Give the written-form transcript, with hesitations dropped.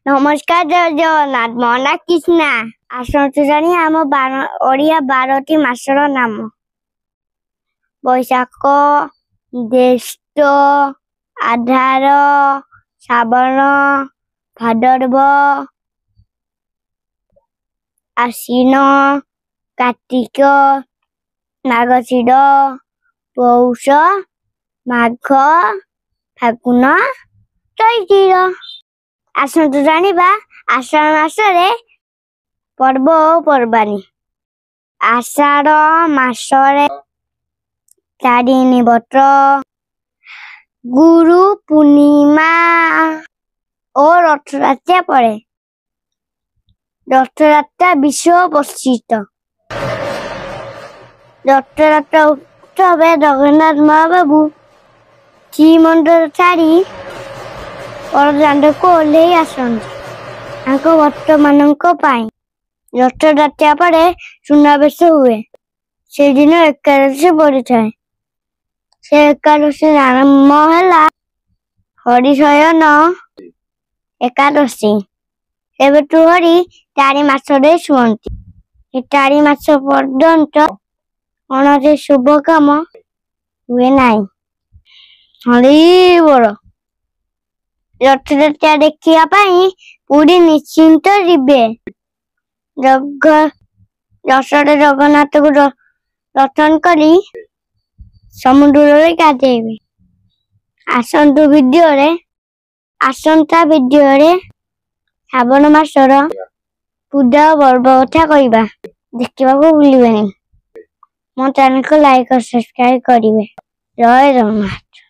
नमस्कार जय जगन्नाथ मो ना कृष्णा आसतु जानी आम ओडिया 12टी मासर नाम बैशाख ज्येष्ठ आधार श्रावण भाद्रव आश्विन कार्तिक मार्गशीर पौष माघ फागुन चैत्र आसतु जानिबा आषाढ़ मासरे पर्व और पर्वाणी आषाढ़ मासरे तारिणी व्रत गुरु पूर्णिमा और रथयात्रा पड़े। रथयात्रा विश्व प्रसिद्ध रथयात्रा उत्सवे जगन्नाथ महाप्रभु श्रीमंदिर छाड़ी परदांड को ओल्हे आसंती भक्त मानक रथयात्रा पड़े सुनावेश हुए से दिन एकादशी पड़ी थाए से एकादशी नाम है हरिशयन एकादशी एबेटू हरि 4 मासरे शुअंती 4 मास पर्यंत कौन शुभ काम हुए नाई हरि बोल रथयात्रा देखिया पूरी निश्चिंत जीवे रथरे जगन्नाथ को दर्शन करी समुद्र गाधेबे आसंता वीडियो रे श्रावण मासर पूजा पर्व कथा कहबा देखा भूलिबेनी मो चैनल को लाइक और सब्सक्राइब करिवे। जय जगन्नाथ।